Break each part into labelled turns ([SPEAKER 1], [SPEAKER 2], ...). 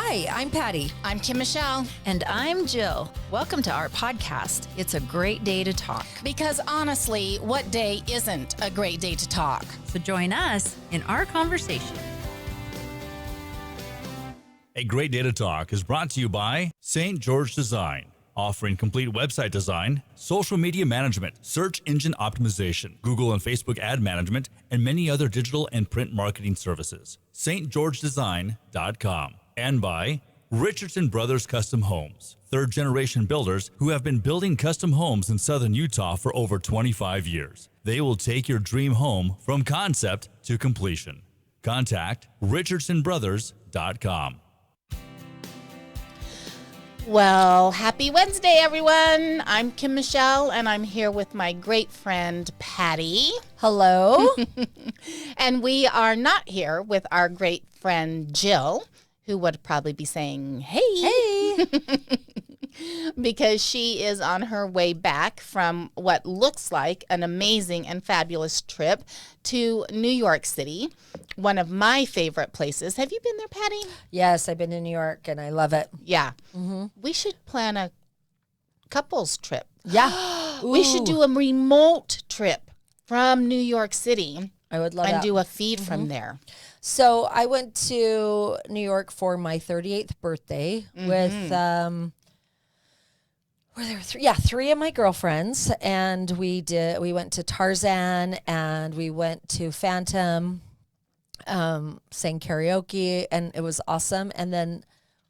[SPEAKER 1] Hi, I'm Patty.
[SPEAKER 2] I'm Kim Michelle.
[SPEAKER 1] And I'm Jill. Welcome to our podcast. It's a great day to talk.
[SPEAKER 2] Because honestly, what day isn't a great day to talk?
[SPEAKER 1] So join us in our conversation.
[SPEAKER 3] A Great Day to Talk is brought to you by St. George Design, offering complete website design, social media management, search engine optimization, Google and Facebook ad management, and many other digital and print marketing services. stgeorgedesign.com. And by Richardson Brothers Custom Homes, third-generation builders who have been building custom homes in southern Utah for over 25 years. They will take your dream home from concept to completion. Contact richardsonbrothers.com.
[SPEAKER 2] Well, happy Wednesday, everyone. I'm Kim Michelle, and I'm here with my great friend, Patty.
[SPEAKER 1] Hello.
[SPEAKER 2] And we are not here with our great friend, Jill, who would probably be saying, hey. Because she is on her way back from what looks like an amazing and fabulous trip to New York City, one of my favorite places. Have you been there, Patty?
[SPEAKER 4] Yes, I've been to New York and I love it.
[SPEAKER 2] Yeah. Mm-hmm. We should plan a couples trip.
[SPEAKER 4] Yeah.
[SPEAKER 2] We should do a remote trip from New York City.
[SPEAKER 4] I would love
[SPEAKER 2] and
[SPEAKER 4] that.
[SPEAKER 2] do a feed from there.
[SPEAKER 4] So I went to New York for my 38th birthday with, were there three of my girlfriends, and we went to Tarzan and we went to Phantom, sang karaoke, and it was awesome. And then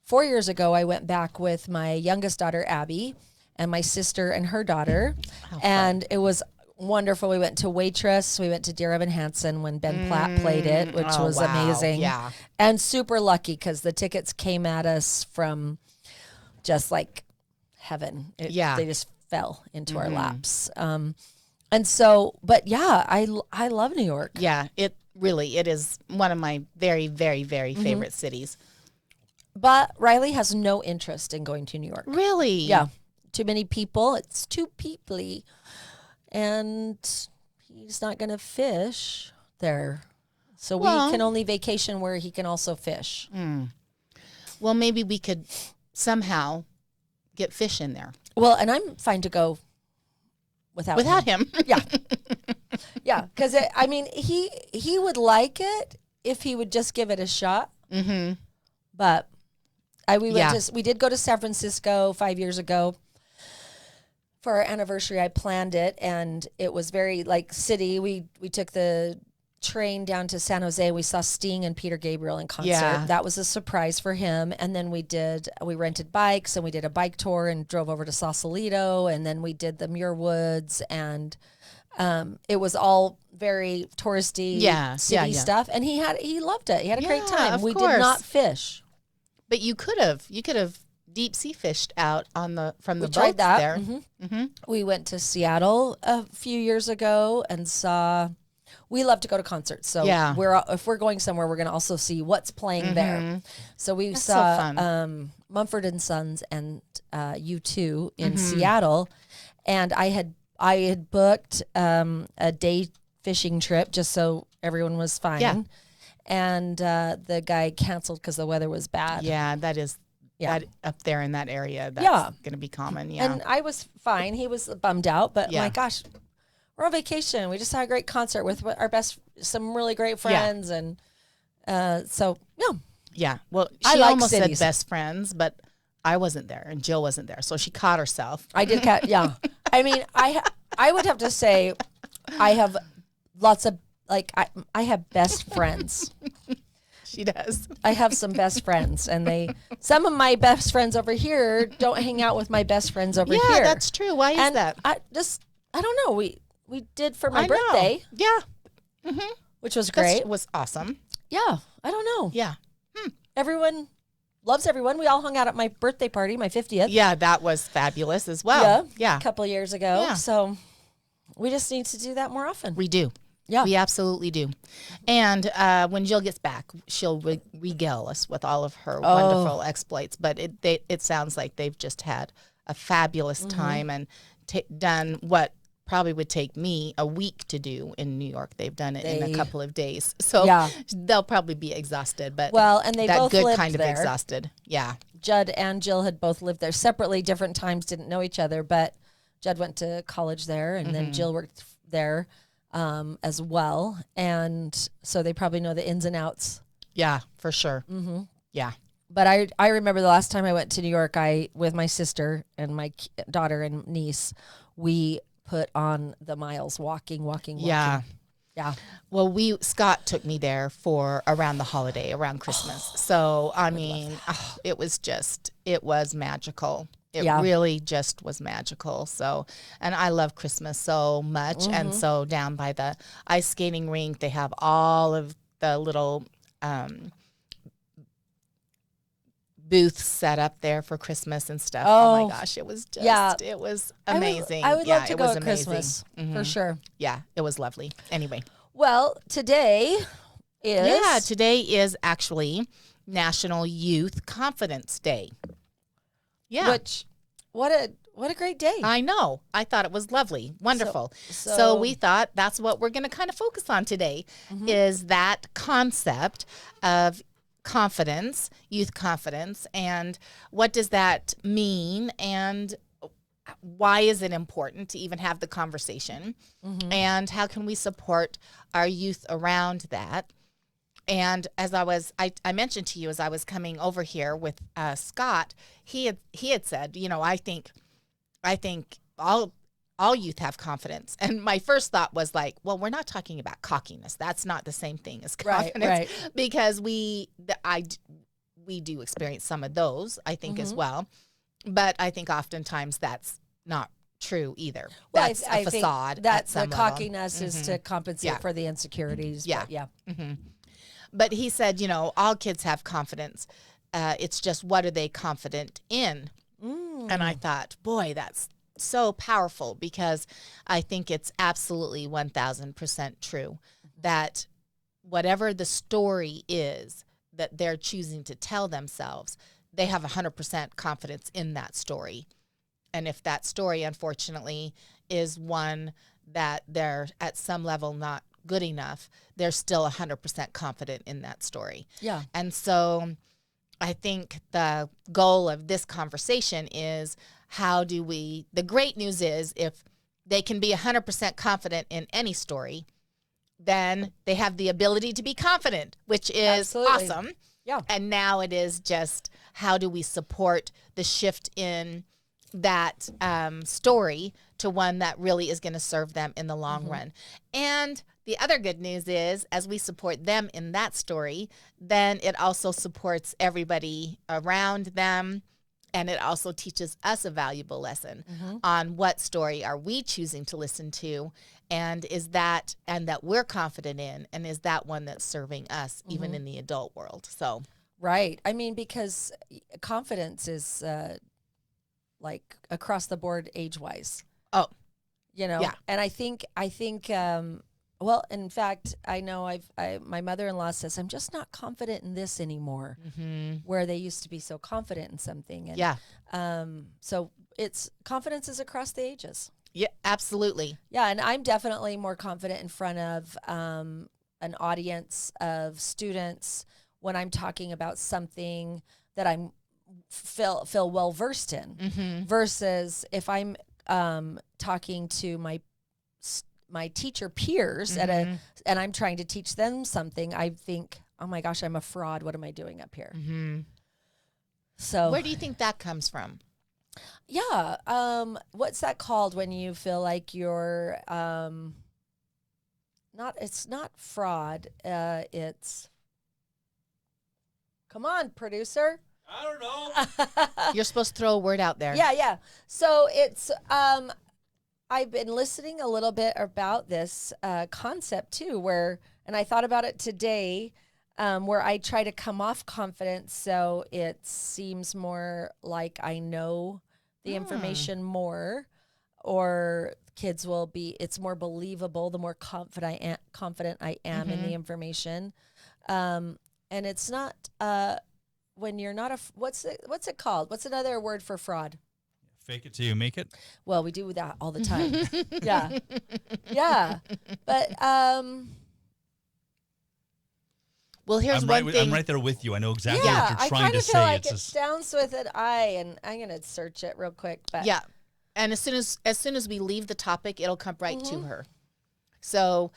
[SPEAKER 4] 4 years ago, I went back with my youngest daughter, Abby, and my sister and her daughter, and it was wonderful. We went to Waitress. We went to Dear Evan Hansen when Ben Platt played it, which was amazing.
[SPEAKER 2] Yeah.
[SPEAKER 4] And super lucky because the tickets came at us from just like heaven. They just fell into our laps. And so, but yeah, I love New York.
[SPEAKER 2] Yeah, it is one of my very, very, very favorite cities.
[SPEAKER 4] But Riley has no interest in going to New York.
[SPEAKER 2] Really?
[SPEAKER 4] Yeah. Too many people. It's too peoply. And he's not going to fish there. So we can only vacation where he can also fish.
[SPEAKER 2] Well, maybe we could somehow get fish in there.
[SPEAKER 4] Well, and I'm fine to go without him. Yeah. Yeah, because, I mean, he would like it if he would just give it a shot. Mm-hmm. But we did go to San Francisco 5 years ago. For our anniversary, I planned it, and it was very like city. We took the train down to San Jose. We saw Sting and Peter Gabriel in concert.
[SPEAKER 2] Yeah.
[SPEAKER 4] That was a surprise for him. And then we rented bikes, and we did a bike tour and drove over to Sausalito, and then we did the Muir Woods, and it was all very touristy city stuff. And he loved it. He had a great time. We did not fish,
[SPEAKER 2] but you could have deep sea fished out from the boats
[SPEAKER 4] tried that.
[SPEAKER 2] there.
[SPEAKER 4] We went to Seattle a few years ago and saw. We love to go to concerts, so if we're going somewhere, we're going to also see what's playing there. So we saw Mumford and Sons and U2 in Seattle, and I had booked a day fishing trip just so everyone was fine. Yeah. And the guy canceled because the weather was bad.
[SPEAKER 2] Yeah, that is. Yeah, up there in that area, that's going to be common. Yeah,
[SPEAKER 4] and I was fine. He was bummed out, but my gosh, we're on vacation. We just had a great concert with some really great friends, and so
[SPEAKER 2] yeah. Well, she almost said best friends, but I wasn't there, and Jill wasn't there, so she caught herself.
[SPEAKER 4] I did catch. Yeah, I mean, I would have to say, I have lots of I have best friends.
[SPEAKER 2] She does.
[SPEAKER 4] I have some best friends, and some of my best friends over here don't hang out with my best friends over here.
[SPEAKER 2] Yeah, that's true. Why is that?
[SPEAKER 4] I don't know. We did for my birthday.
[SPEAKER 2] Yeah.
[SPEAKER 4] Which was great.
[SPEAKER 2] It was awesome.
[SPEAKER 4] Yeah. I don't know.
[SPEAKER 2] Yeah.
[SPEAKER 4] Everyone loves everyone. We all hung out at my birthday party, my 50th.
[SPEAKER 2] Yeah, that was fabulous as well. Yeah.
[SPEAKER 4] A couple of years ago.
[SPEAKER 2] Yeah.
[SPEAKER 4] So we just need to do that more often.
[SPEAKER 2] We do. Yeah. We absolutely do. And when Jill gets back, she'll regale us with all of her wonderful exploits. But it sounds like they've just had a fabulous time and done what probably would take me a week to do in New York. They've done it in a couple of days. So they'll probably be exhausted, but
[SPEAKER 4] and they
[SPEAKER 2] that
[SPEAKER 4] both
[SPEAKER 2] good
[SPEAKER 4] lived
[SPEAKER 2] kind of
[SPEAKER 4] there.
[SPEAKER 2] exhausted. Yeah.
[SPEAKER 4] Judd and Jill had both lived there separately, different times, didn't know each other, but Judd went to college there, and then Jill worked there as well. And so they probably know the ins and outs.
[SPEAKER 2] Yeah, for sure. Mm-hmm. Yeah.
[SPEAKER 4] But I remember the last time I went to New York, with my sister and my daughter and niece, we put on the miles walking.
[SPEAKER 2] Yeah.
[SPEAKER 4] Yeah.
[SPEAKER 2] Well, Scott took me there for around the holiday, around Christmas. So, I mean, it was magical. It really just was magical. So, and I love Christmas so much. And so down by the ice skating rink, they have all of the little booths set up there for Christmas and stuff. Oh my gosh, it was it was amazing.
[SPEAKER 4] I would love to go at Christmas for sure.
[SPEAKER 2] Yeah, it was lovely. Anyway.
[SPEAKER 4] Well, today
[SPEAKER 2] is actually National Youth Confidence Day. Yeah.
[SPEAKER 4] Which, what a great day.
[SPEAKER 2] I know. I thought it was lovely. Wonderful. So we thought that's what we're going to kind of focus on today is that concept of confidence, youth confidence, and what does that mean, and why is it important to even have the conversation, and how can we support our youth around that? And as I mentioned to you as I was coming over here with Scott, he had said, I think all youth have confidence. And my first thought was like, well, we're not talking about cockiness. That's not the same thing as confidence, right. Because we do experience some of those, I think, as well. But I think oftentimes that's not true either.
[SPEAKER 4] Well,
[SPEAKER 2] that's a facade.
[SPEAKER 4] That the cockiness is to compensate for the insecurities.
[SPEAKER 2] Yeah.
[SPEAKER 4] But yeah.
[SPEAKER 2] Mm-hmm. But he said, all kids have confidence. It's just, what are they confident in? And I thought, boy, that's so powerful, because I think it's absolutely 1,000% true that whatever the story is that they're choosing to tell themselves, they have 100% confidence in that story. And if that story, unfortunately, is one that they're at some level not good enough, they're still 100% confident in that story.
[SPEAKER 4] Yeah.
[SPEAKER 2] And so I think the goal of this conversation is, the great news is if they can be 100% confident in any story, then they have the ability to be confident, which is awesome.
[SPEAKER 4] Yeah.
[SPEAKER 2] And now it is just, how do we support the shift in that story to one that really is going to serve them in the long run? And the other good news is, as we support them in that story, then it also supports everybody around them. And it also teaches us a valuable lesson on what story are we choosing to listen to, and that we're confident in, and is that one that's serving us even in the adult world. So,
[SPEAKER 4] right. I mean, because confidence is like across the board age-wise.
[SPEAKER 2] Oh,
[SPEAKER 4] yeah. And I think well, in fact, I know my mother-in-law says, I'm just not confident in this anymore, where they used to be so confident in something. And, so confidence is across the ages.
[SPEAKER 2] Yeah, absolutely.
[SPEAKER 4] Yeah. And I'm definitely more confident in front of an audience of students when I'm talking about something that I'm feel well-versed in, versus if I'm talking to my teacher peers and I'm trying to teach them something, I think, oh my gosh, I'm a fraud. What am I doing up here? So
[SPEAKER 2] where do you think that comes from?
[SPEAKER 4] Yeah. What's that called when you feel like you're it's not fraud. It's, come on, producer.
[SPEAKER 3] I don't know.
[SPEAKER 2] You're supposed to throw a word out there.
[SPEAKER 4] Yeah. So it's, I've been listening a little bit about this concept too, and I thought about it today, where I try to come off confident so it seems more like I know the information more, or kids will be, it's more believable the more confident I am in the information. And it's not, when you're not what's it called? What's another word for fraud?
[SPEAKER 3] Fake it till you make it.
[SPEAKER 4] Well, we do that all the time. Yeah. Yeah. But,
[SPEAKER 2] well, here's one thing.
[SPEAKER 3] I'm right there with you. I know exactly what you're trying to say.
[SPEAKER 4] I kind of feel like it sounds with an I, and I'm going to search it real quick. But
[SPEAKER 2] yeah. And as soon as we leave the topic, it'll come right to her. So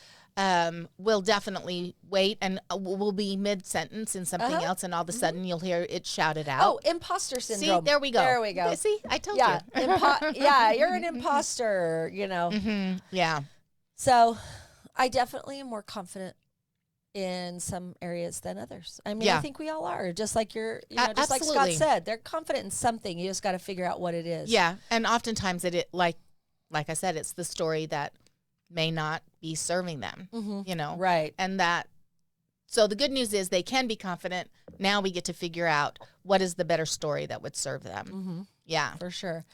[SPEAKER 2] we'll definitely wait, and we'll be mid-sentence in something else, and all of a sudden you'll hear it shouted out.
[SPEAKER 4] Oh, imposter syndrome.
[SPEAKER 2] See, there we go.
[SPEAKER 4] There we go.
[SPEAKER 2] See, I told
[SPEAKER 4] you.
[SPEAKER 2] Yeah,
[SPEAKER 4] you're an imposter, you know.
[SPEAKER 2] Yeah.
[SPEAKER 4] So I definitely am more confident in some areas than others. I mean, I think we all are, just like just like Scott said, they're confident in something. You just got to figure out what it is.
[SPEAKER 2] Yeah. And oftentimes like I said, it's the story that may not be serving them, you know?
[SPEAKER 4] Right.
[SPEAKER 2] And so the good news is they can be confident. Now we get to figure out what is the better story that would serve them. Yeah.
[SPEAKER 4] For sure.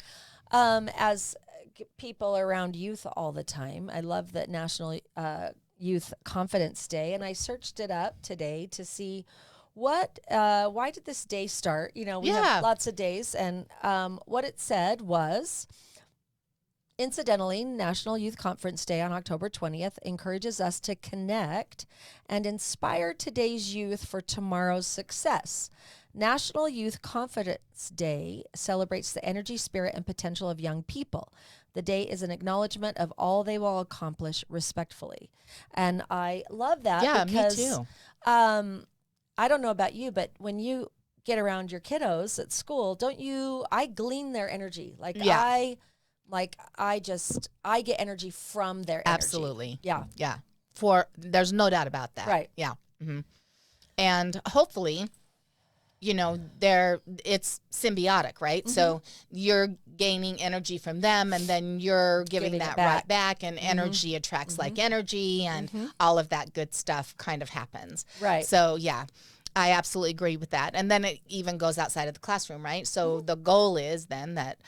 [SPEAKER 4] As people around youth all the time, I love that National Youth Confidence Day, and I searched it up today to see why did this day start? You know, we have lots of days, and what it said was, incidentally, National Youth Conference Day on October 20th encourages us to connect and inspire today's youth for tomorrow's success. National Youth Confidence Day celebrates the energy, spirit, and potential of young people. The day is an acknowledgement of all they will accomplish respectfully. And I love that because,
[SPEAKER 2] me too.
[SPEAKER 4] I don't know about you, but when you get around your kiddos at school, I glean their energy. I get energy from their energy.
[SPEAKER 2] Absolutely.
[SPEAKER 4] Yeah.
[SPEAKER 2] Yeah. There's no doubt about that.
[SPEAKER 4] Right.
[SPEAKER 2] Yeah. And hopefully, you know, it's symbiotic, right? So you're gaining energy from them, and then you're giving that right back, and energy attracts like energy, and all of that good stuff kind of happens.
[SPEAKER 4] Right.
[SPEAKER 2] So yeah, I absolutely agree with that. And then it even goes outside of the classroom, right? So the goal is then that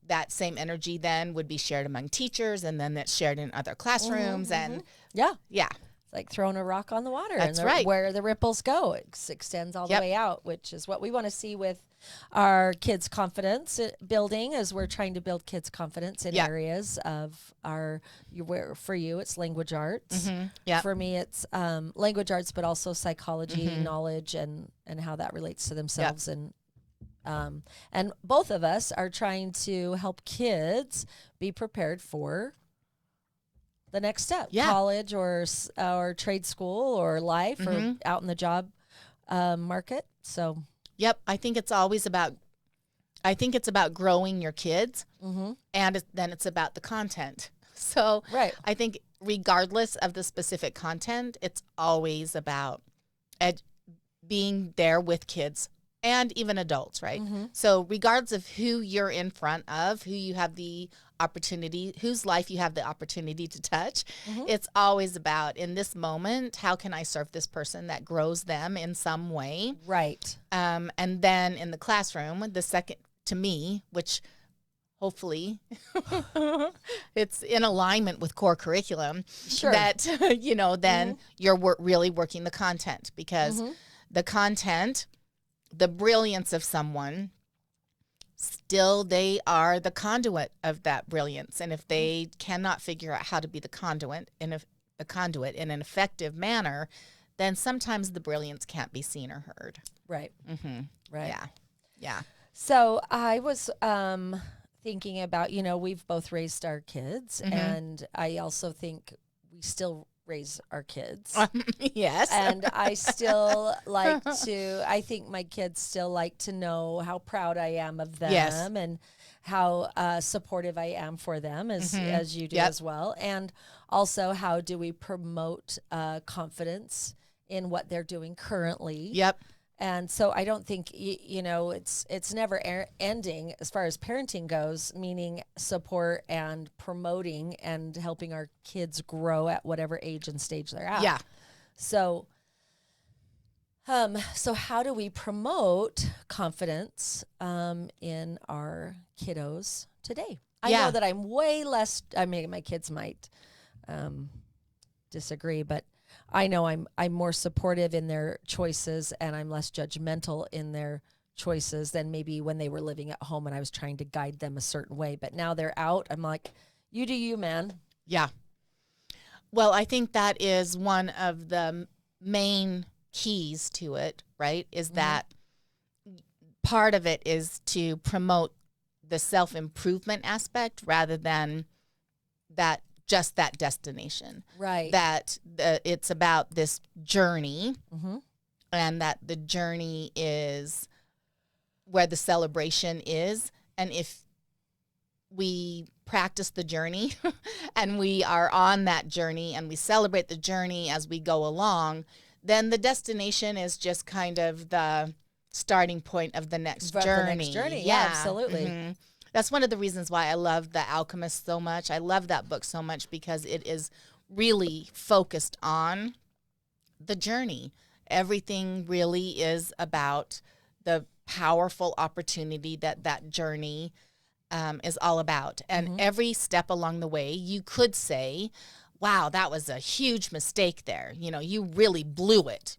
[SPEAKER 2] that same energy then would be shared among teachers, and then that's shared in other classrooms, and yeah.
[SPEAKER 4] It's like throwing a rock on the water.
[SPEAKER 2] That's right.
[SPEAKER 4] Where the ripples go, it extends all the way out, which is what we want to see with our kids' confidence building, as we're trying to build kids' confidence in areas of for you, it's language arts. For me, it's language arts, but also psychology, knowledge, and how that relates to themselves. And both of us are trying to help kids be prepared for the next step, college or trade school or life or out in the job market. So,
[SPEAKER 2] I think it's always about growing your kids, and then it's about the content. So I think regardless of the specific content, it's always about being there with kids and even adults, right? So regardless of who you're in front of, who you have the opportunity, whose life you have the opportunity to touch, it's always about, in this moment, how can I serve this person that grows them in some way?
[SPEAKER 4] Right.
[SPEAKER 2] And then in the classroom, the second, to me, which hopefully it's in alignment with core curriculum, that, you know, then you're really working the content, because the content, the brilliance of someone, still they are the conduit of that brilliance. And if they cannot figure out how to be the conduit in an effective manner, then sometimes the brilliance can't be seen or heard.
[SPEAKER 4] Right. Right.
[SPEAKER 2] Yeah.
[SPEAKER 4] So I was thinking about, you know, we've both raised our kids, and I also think we still raise our kids.
[SPEAKER 2] Yes.
[SPEAKER 4] And I still I think my kids still like to know how proud I am of them, and how supportive I am for them, as you do as well. And also, how do we promote confidence in what they're doing currently? And so I don't think, you know, it's never ending as far as parenting goes, meaning support and promoting and helping our kids grow at whatever age and stage they're at. So how do we promote confidence in our kiddos today? I know that I'm way less, I mean, my kids might disagree, but I know I'm more supportive in their choices, and I'm less judgmental in their choices than maybe when they were living at home and I was trying to guide them a certain way. But now they're out. I'm like, you do you, man.
[SPEAKER 2] Yeah. Well, I think that is one of the main keys to it, right? Is that part of it is to promote the self-improvement aspect rather than that destination.
[SPEAKER 4] Right.
[SPEAKER 2] That it's about this journey, and that the journey is where the celebration is. And if we practice the journey and we are on that journey and we celebrate the journey as we go along, then the destination is just kind of the starting point of the next journey.
[SPEAKER 4] Yeah, absolutely.
[SPEAKER 2] That's one of the reasons why I love The Alchemist so much. I love that book so much because it is really focused on the journey. Everything really is about the powerful opportunity that journey is all about. And every step along the way, you could say, wow, that was a huge mistake there. You know, you really blew it.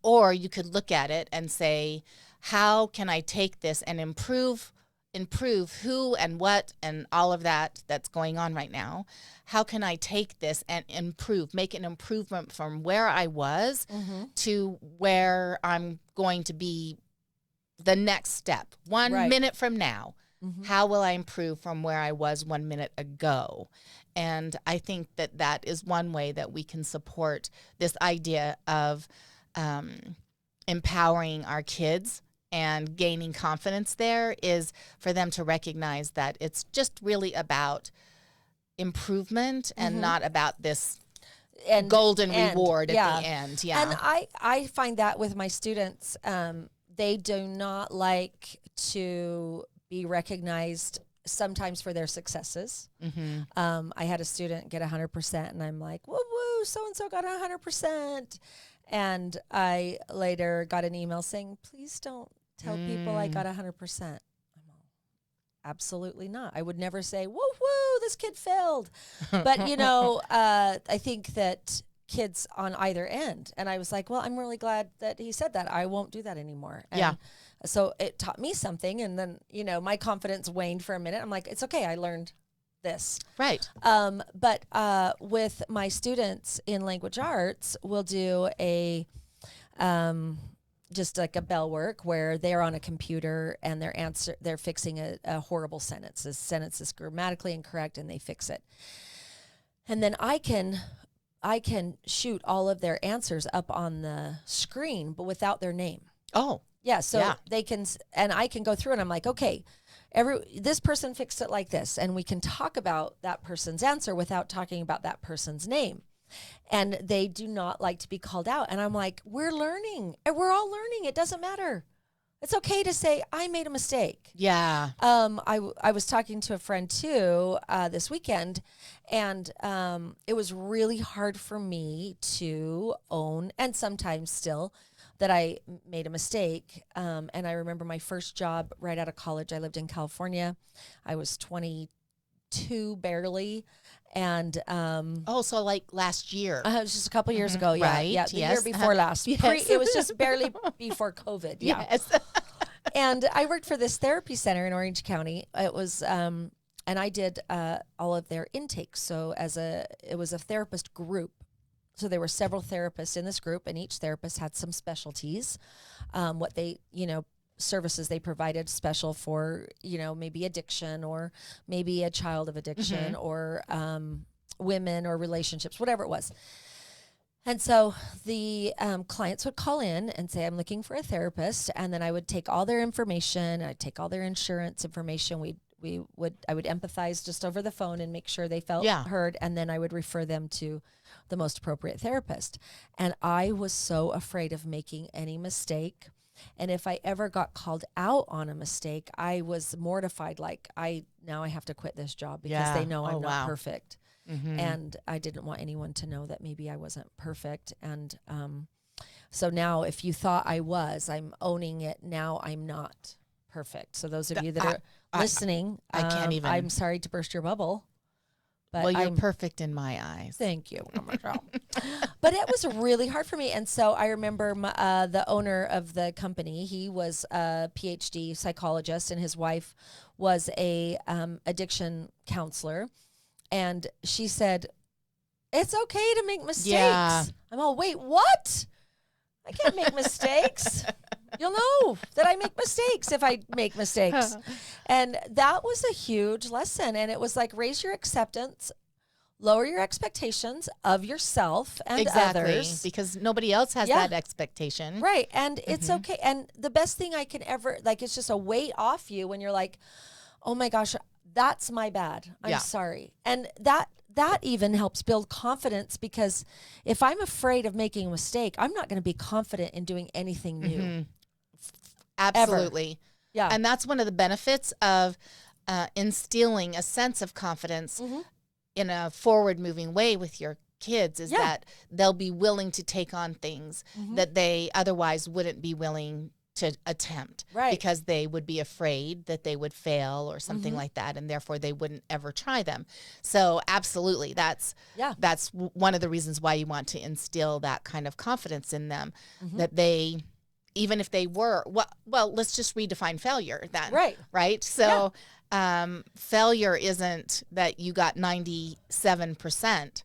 [SPEAKER 2] Or you could look at it and say, how can I take this and improve who and what and all of that's going on right now? How can I take this and make an improvement from where I was to where I'm going to be the next step? 1 minute from now, how will I improve from where I was 1 minute ago? And I think that is one way that we can support this idea of empowering our kids and gaining confidence there, is for them to recognize that it's just really about improvement and not about this golden reward at the end. Yeah.
[SPEAKER 4] And I find that with my students, they do not like to be recognized sometimes for their successes. I had a student get 100% and I'm like, woo woo, so-and-so got 100%. And I later got an email saying, please don't tell people I got 100%. I'm all, absolutely not. I would never say, woo woo, this kid failed. But, you know, I think that kids on either end. And I was like, well, I'm really glad that he said that. I won't do that anymore. And so it taught me something. And then, you know, my confidence waned for a minute. I'm like, it's okay. I learned this.
[SPEAKER 2] Right.
[SPEAKER 4] But with my students in language arts, we'll do a just like a bell work where they're on a computer and they're fixing a horrible sentence. The sentence is grammatically incorrect and they fix it. And then I can shoot all of their answers up on the screen, but without their name.
[SPEAKER 2] Oh.
[SPEAKER 4] Yeah, so they can, and I can go through and I'm like, okay, this person fixed it like this, and we can talk about that person's answer without talking about that person's name. And they do not like to be called out. And I'm like, we're learning, and we're all learning. It doesn't matter. It's okay to say, I made a mistake.
[SPEAKER 2] Yeah.
[SPEAKER 4] I was talking to a friend too this weekend, and it was really hard for me to own, and sometimes still, that I made a mistake. And I remember my first job right out of college. I lived in California. I was 22 barely. And
[SPEAKER 2] so like last year.
[SPEAKER 4] It was just a couple years ago. Yeah.
[SPEAKER 2] Right.
[SPEAKER 4] Yeah. The year before last.
[SPEAKER 2] Yes.
[SPEAKER 4] It was just barely before COVID. Yeah.
[SPEAKER 2] Yes.
[SPEAKER 4] And I worked for this therapy center in Orange County. It was, and I did all of their intakes. So it was a therapist group. So there were several therapists in this group, and each therapist had some specialties, what they, services they provided special for, maybe addiction or maybe a child of addiction or women or relationships, whatever it was. And so the clients would call in and say, I'm looking for a therapist. And then I would take all their information. I'd take all their insurance information. I would empathize just over the phone and make sure they felt heard. And then I would refer them to the most appropriate therapist. And I was so afraid of making any mistake. And if I ever got called out on a mistake, I was mortified. Like now I have to quit this job because they know I'm not perfect. And I didn't want anyone to know that maybe I wasn't perfect. And so now if you thought I was, I'm owning it. Now I'm not perfect. So those of you that are listening,
[SPEAKER 2] I can't even.
[SPEAKER 4] I'm sorry to burst your bubble. But
[SPEAKER 2] you're perfect in my eyes.
[SPEAKER 4] Thank you. But But it was really hard for me. And so I remember the owner of the company, he was a PhD psychologist and his wife was a addiction counselor. And she said, it's okay to make mistakes.
[SPEAKER 2] Yeah.
[SPEAKER 4] I'm all, wait, what? I can't make mistakes. You'll know that I make mistakes if I make mistakes. And that was a huge lesson. And it was like, raise your acceptance, lower your expectations of yourself and others.
[SPEAKER 2] Because nobody else has that expectation.
[SPEAKER 4] Right. And it's okay. And the best thing I can ever, like, it's just a weight off you when you're like, oh my gosh, that's my bad. I'm sorry. And that even helps build confidence, because if I'm afraid of making a mistake, I'm not going to be confident in doing anything new.
[SPEAKER 2] Absolutely.
[SPEAKER 4] Ever. Yeah.
[SPEAKER 2] And that's one of the benefits of instilling a sense of confidence in a forward-moving way with your kids, is that they'll be willing to take on things that they otherwise wouldn't be willing to attempt, because they would be afraid that they would fail or something like that, and therefore they wouldn't ever try them. So absolutely, that's one of the reasons why you want to instill that kind of confidence in them, that they, even if they were, well, let's just redefine failure then. Right. So failure isn't that you got 97%.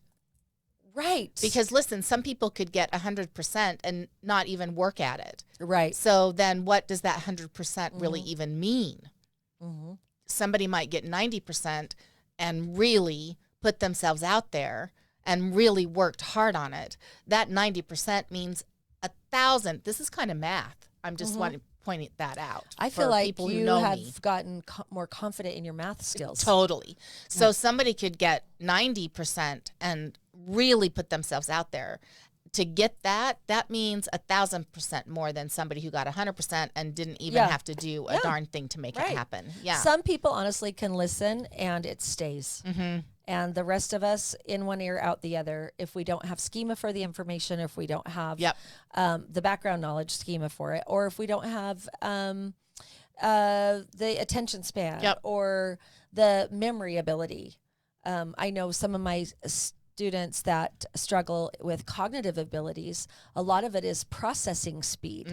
[SPEAKER 4] Right.
[SPEAKER 2] Because listen, some people could get 100% and not even work at it.
[SPEAKER 4] Right.
[SPEAKER 2] So then what does that 100% really even mean? Somebody might get 90% and really put themselves out there and really worked hard on it. That 90% means 1,000. This is kind of math. I'm just pointing that out.
[SPEAKER 4] I feel like you have gotten more confident in your math skills.
[SPEAKER 2] Totally. So somebody could get 90% and really put themselves out there. To get that means 1,000% more than somebody who got 100% and didn't even have to do a darn thing to make it happen. Yeah.
[SPEAKER 4] Some people honestly can listen and it stays. And the rest of us, in one ear, out the other, if we don't have schema for the information, if we don't have the background knowledge schema for it, or if we don't have the attention span or the memory ability. I know some of my students that struggle with cognitive abilities, a lot of it is processing speed.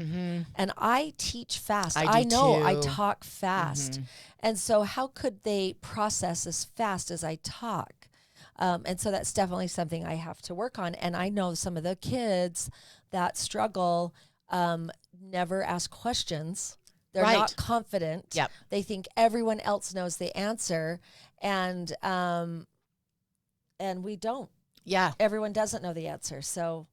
[SPEAKER 4] And I teach fast. I know I talk fast. And so how could they process as fast as I talk? And so that's definitely something I have to work on. And I know some of the kids that struggle never ask questions. They're not confident. They think everyone else knows the answer. And we don't. Everyone doesn't know the answer. So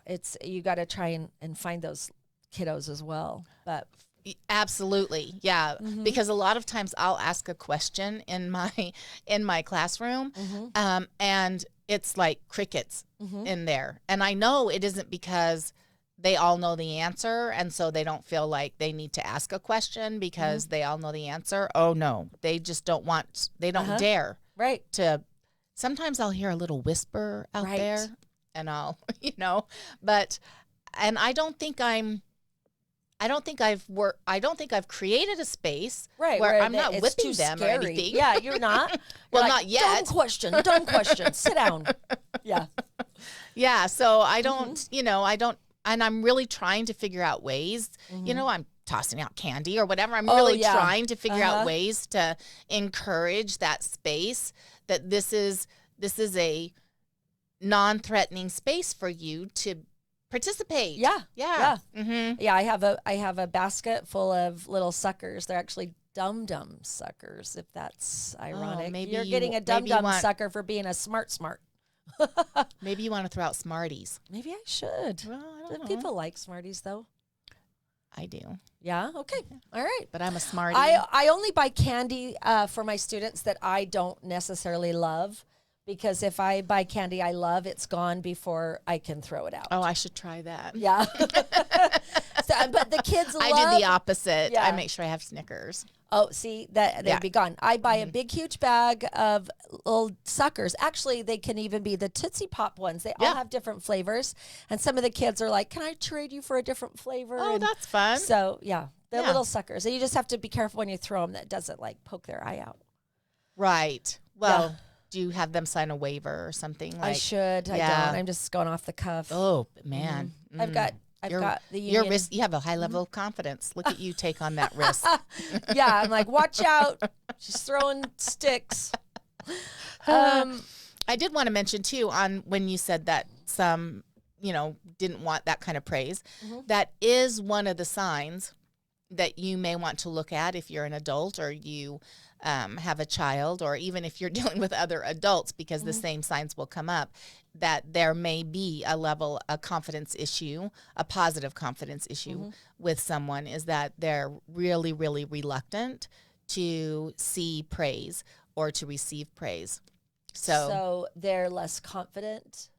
[SPEAKER 4] it's, you got to try and find those kiddos as well. But
[SPEAKER 2] absolutely. Because a lot of times I'll ask a question in my classroom, and it's like crickets in there. And I know it isn't because they all know the answer, and so they don't feel like they need to ask a question because they all know the answer. Oh no, they just don't dare to. Sometimes I'll hear a little whisper out there, and I'll, and I don't think I've created a space where I'm not whipping them or anything.
[SPEAKER 4] Yeah, you're not.
[SPEAKER 2] Well,
[SPEAKER 4] like,
[SPEAKER 2] not yet.
[SPEAKER 4] Dumb question. Sit down.
[SPEAKER 2] Yeah. So I don't, and I'm really trying to figure out ways, I'm tossing out candy or whatever. I'm really trying to figure out ways to encourage that space, that this is a non-threatening space for you to participate.
[SPEAKER 4] Yeah. I have a basket full of little suckers. They're actually dum-dum suckers, if that's ironic.
[SPEAKER 2] Maybe
[SPEAKER 4] you're getting a dum-dum sucker for being a smart.
[SPEAKER 2] Maybe you want to throw out Smarties.
[SPEAKER 4] Maybe I should.
[SPEAKER 2] Well, I don't know.
[SPEAKER 4] People like Smarties, though.
[SPEAKER 2] I do.
[SPEAKER 4] Yeah. Okay. All right.
[SPEAKER 2] But I'm a Smartie.
[SPEAKER 4] I only buy candy for my students that I don't necessarily love, because if I buy candy I love, it's gone before I can throw it out.
[SPEAKER 2] Oh, I should try that.
[SPEAKER 4] Yeah. But the kids
[SPEAKER 2] I do the opposite. Yeah. I make sure I have Snickers.
[SPEAKER 4] Oh, see, that they'd be gone. I buy a big, huge bag of little suckers. Actually, they can even be the Tootsie Pop ones. They all have different flavors. And some of the kids are like, can I trade you for a different flavor?
[SPEAKER 2] Oh, that's fun.
[SPEAKER 4] So, they're little suckers. And you just have to be careful when you throw them that doesn't, like, poke their eye out.
[SPEAKER 2] Right. Well, do you have them sign a waiver or something?
[SPEAKER 4] I should. I don't. I'm just going off the cuff.
[SPEAKER 2] Oh, man.
[SPEAKER 4] Mm-hmm. I've got the union.
[SPEAKER 2] You have a high level of confidence. Look at you take on that risk.
[SPEAKER 4] Yeah, I'm like, watch out. She's throwing sticks.
[SPEAKER 2] I did want to mention, too, on when you said that some, didn't want that kind of praise. That is one of the signs that you may want to look at if you're an adult or you have a child, or even if you're dealing with other adults, because the same signs will come up, that there may be a confidence issue, a positive confidence issue with someone, is that they're really, really reluctant to see praise or to receive praise. So
[SPEAKER 4] they're less confident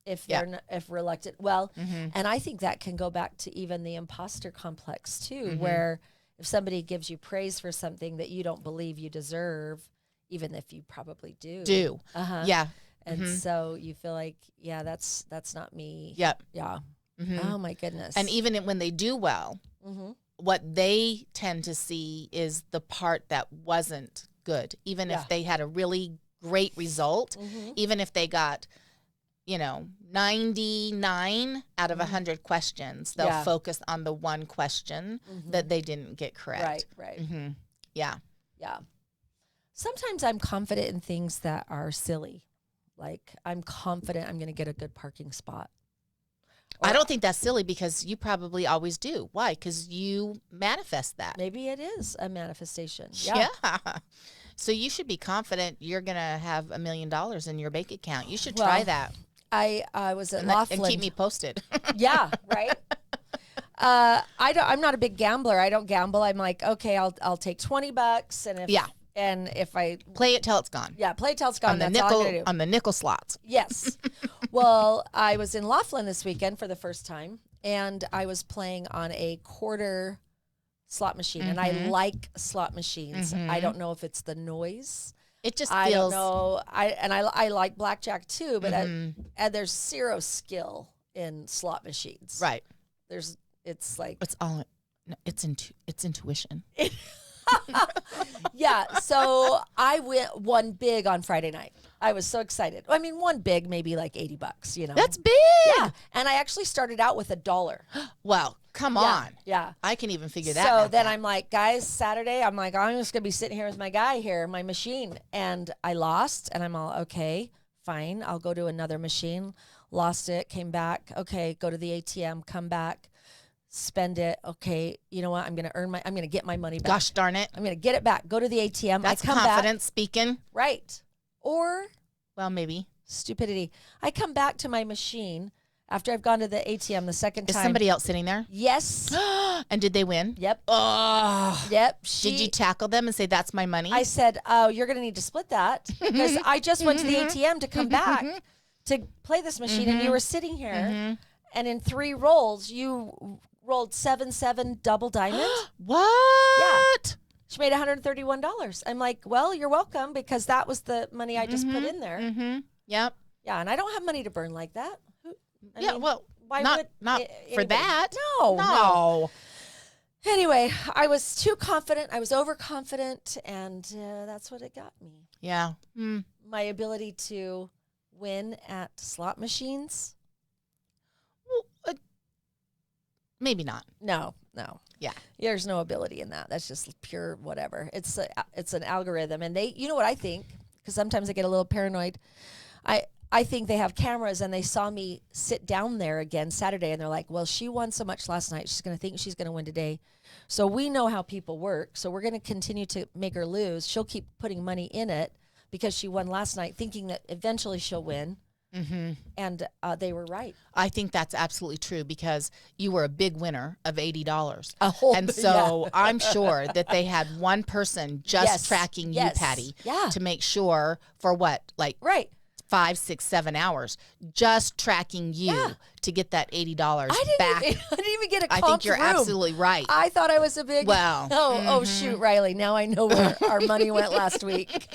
[SPEAKER 4] if they're if reluctant. Well, and I think that can go back to even the imposter complex too, where if somebody gives you praise for something that you don't believe you deserve, even if you probably do.
[SPEAKER 2] Yeah.
[SPEAKER 4] And so you feel like, that's not me.
[SPEAKER 2] Yep.
[SPEAKER 4] Yeah. Oh my goodness.
[SPEAKER 2] And even when they do well, what they tend to see is the part that wasn't good. Even if they had a really great result, even if they got, 99 out of 100 questions, they'll focus on the one question that they didn't get correct.
[SPEAKER 4] Right.
[SPEAKER 2] Yeah.
[SPEAKER 4] Yeah. Sometimes I'm confident in things that are silly. Like, I'm confident I'm going to get a good parking spot.
[SPEAKER 2] I don't think that's silly, because you probably always do. Why? Because you manifest that.
[SPEAKER 4] Maybe it is a manifestation.
[SPEAKER 2] Yeah. So you should be confident you're going to have $1 million in your bank account. You should try that.
[SPEAKER 4] I was at Laughlin.
[SPEAKER 2] And keep me posted.
[SPEAKER 4] Yeah, right. I'm not a big gambler. I don't gamble. I'm like, okay, I'll take $20, and if I
[SPEAKER 2] play it till it's gone.
[SPEAKER 4] Yeah, play it till it's gone.
[SPEAKER 2] That's all I'm gonna do. On the nickel slots.
[SPEAKER 4] Yes. Well, I was in Laughlin this weekend for the first time, and I was playing on a quarter slot machine, and I like slot machines. I don't know if it's the noise.
[SPEAKER 2] It just
[SPEAKER 4] I
[SPEAKER 2] feels.
[SPEAKER 4] don't know. I like blackjack too, but and there's zero skill in slot machines.
[SPEAKER 2] Right.
[SPEAKER 4] It's like
[SPEAKER 2] it's intuition.
[SPEAKER 4] Yeah. So I won big on Friday night. I was so excited. I mean, won big, maybe like $80.
[SPEAKER 2] That's big.
[SPEAKER 4] Yeah. And I actually started out with $1.
[SPEAKER 2] Well, come on.
[SPEAKER 4] Yeah.
[SPEAKER 2] I can even figure that
[SPEAKER 4] out. So then
[SPEAKER 2] out.
[SPEAKER 4] I'm like, guys, Saturday, I'm like, I'm just going to be sitting here with my guy here, my machine. And I lost, and I'm all, okay, fine. I'll go to another machine. Lost it, came back. Okay, go to the ATM, come back, spend it. Okay, you know what? I'm going to get my money back.
[SPEAKER 2] Gosh darn it.
[SPEAKER 4] I'm going to get it back. Go to the ATM.
[SPEAKER 2] That's
[SPEAKER 4] I come
[SPEAKER 2] confidence
[SPEAKER 4] back.
[SPEAKER 2] speaking.
[SPEAKER 4] Right. Or,
[SPEAKER 2] well, maybe.
[SPEAKER 4] Stupidity. I come back to my machine after I've gone to the ATM the second time.
[SPEAKER 2] Is somebody else sitting there?
[SPEAKER 4] Yes.
[SPEAKER 2] And did they win?
[SPEAKER 4] Yep.
[SPEAKER 2] Oh.
[SPEAKER 4] Yep.
[SPEAKER 2] Did you tackle them and say, that's my money?
[SPEAKER 4] I said, oh, you're going to need to split that, because I just went to the ATM to come back to play this machine, and you were sitting here, and in 3 rolls, you rolled 7-7 double diamond.
[SPEAKER 2] What?
[SPEAKER 4] Yeah. She made $131. I'm like, well, you're welcome, because that was the money I just put in there.
[SPEAKER 2] Yep.
[SPEAKER 4] Yeah, and I don't have money to burn like that. I mean,
[SPEAKER 2] well,
[SPEAKER 4] why
[SPEAKER 2] not
[SPEAKER 4] anybody?
[SPEAKER 2] for that.
[SPEAKER 4] No. Anyway, I was too confident. I was overconfident, and that's what it got me.
[SPEAKER 2] Yeah.
[SPEAKER 4] My ability to win at slot machines.
[SPEAKER 2] Well, maybe not.
[SPEAKER 4] No.
[SPEAKER 2] Yeah.
[SPEAKER 4] There's no ability in that. That's just pure whatever. It's an algorithm, and you know what I think? Because sometimes I get a little paranoid. I think they have cameras, and they saw me sit down there again Saturday, and they're like, well, she won so much last night. She's going to think she's going to win today. So we know how people work. So we're going to continue to make her lose. She'll keep putting money in it because she won last night, thinking that eventually she'll win. And they were right.
[SPEAKER 2] I think that's absolutely true, because you were a big winner of $80. And so
[SPEAKER 4] yeah.
[SPEAKER 2] I'm sure that they had one person just tracking you, Patty, to make sure for
[SPEAKER 4] right.
[SPEAKER 2] 5, 6, 7 hours, just tracking you to get that $80 back.
[SPEAKER 4] I didn't even get a comp
[SPEAKER 2] I think you're
[SPEAKER 4] room.
[SPEAKER 2] Absolutely right.
[SPEAKER 4] I thought I was a big.
[SPEAKER 2] Well.
[SPEAKER 4] Oh shoot, Riley. Now I know where our money went last week.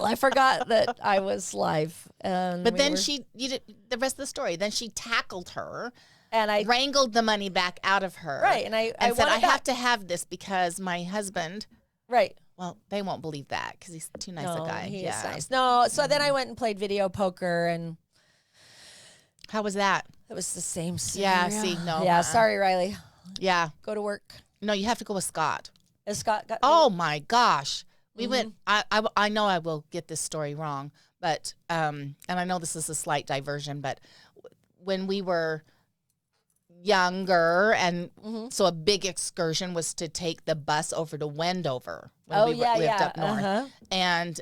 [SPEAKER 4] I forgot that I was live.
[SPEAKER 2] But then you did the rest of the story. Then she tackled her.
[SPEAKER 4] And I
[SPEAKER 2] wrangled the money back out of her.
[SPEAKER 4] Right. And I
[SPEAKER 2] said, I
[SPEAKER 4] have
[SPEAKER 2] to have this because my husband
[SPEAKER 4] Right.
[SPEAKER 2] Well, they won't believe that because he's too nice a guy.
[SPEAKER 4] He is nice. No, so then I went and played video poker, and
[SPEAKER 2] how was that?
[SPEAKER 4] it was the same scenario.
[SPEAKER 2] Yeah, see, no.
[SPEAKER 4] Yeah, sorry, Riley.
[SPEAKER 2] Yeah.
[SPEAKER 4] Go to work.
[SPEAKER 2] No, you have to go with Scott.
[SPEAKER 4] Has Scott got...
[SPEAKER 2] Oh, my gosh. We went, I know I will get this story wrong, but, and I know this is a slight diversion, but when we were younger, and so a big excursion was to take the bus over to Wendover when we lived up north. And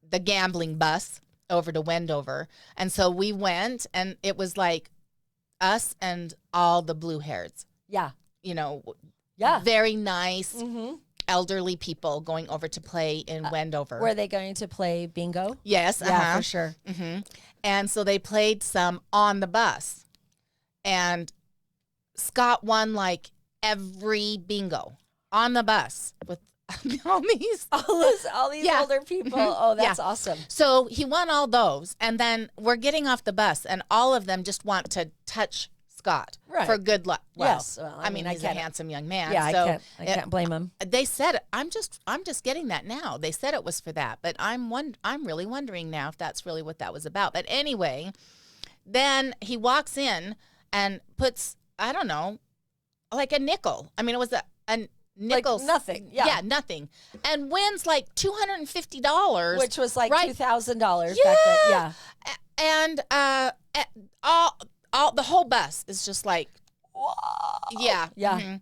[SPEAKER 2] the gambling bus over to Wendover. And so we went, and it was like us and all the blue hairs.
[SPEAKER 4] Yeah.
[SPEAKER 2] You know,
[SPEAKER 4] yeah,
[SPEAKER 2] very nice elderly people going over to play in Wendover.
[SPEAKER 4] Were they going to play bingo?
[SPEAKER 2] Yes.
[SPEAKER 4] Yeah, for sure.
[SPEAKER 2] And so they played some on the bus. And Scott won like every bingo on the bus with all these
[SPEAKER 4] older people. Oh, that's awesome.
[SPEAKER 2] So he won all those. And then we're getting off the bus, and all of them just want to touch Scott for good luck. Well,
[SPEAKER 4] yes. Well,
[SPEAKER 2] I mean, he's a handsome young man.
[SPEAKER 4] Yeah,
[SPEAKER 2] so
[SPEAKER 4] I can't blame him.
[SPEAKER 2] They said it. I'm just getting that now. They said it was for that, but I'm really wondering now if that's really what that was about. But anyway, then he walks in and puts, I don't know, like a nickel. I mean, it was a nickel.
[SPEAKER 4] Like nothing. Yeah.
[SPEAKER 2] Yeah, nothing. And wins like $250.
[SPEAKER 4] Which was like $2,000 back then. Yeah.
[SPEAKER 2] And all the whole bus is just like, whoa. Yeah.
[SPEAKER 4] Yeah.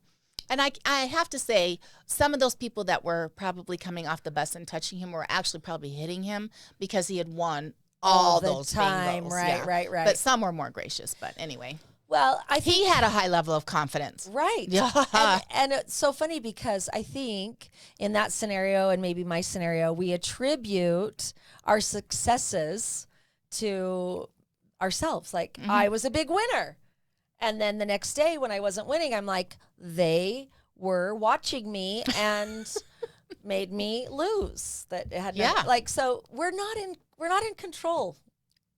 [SPEAKER 2] And I have to say, some of those people that were probably coming off the bus and touching him were actually probably hitting him because he had won all
[SPEAKER 4] the
[SPEAKER 2] those
[SPEAKER 4] time.
[SPEAKER 2] bingos.
[SPEAKER 4] Right.
[SPEAKER 2] But some were more gracious. But anyway.
[SPEAKER 4] Well, I think
[SPEAKER 2] he had a high level of confidence.
[SPEAKER 4] Right.
[SPEAKER 2] Yeah.
[SPEAKER 4] And it's so funny because I think in that scenario, and maybe my scenario, we attribute our successes to ourselves. Like, I was a big winner. And then the next day when I wasn't winning, I'm like, they were watching me and made me lose. That it had so we're not in control.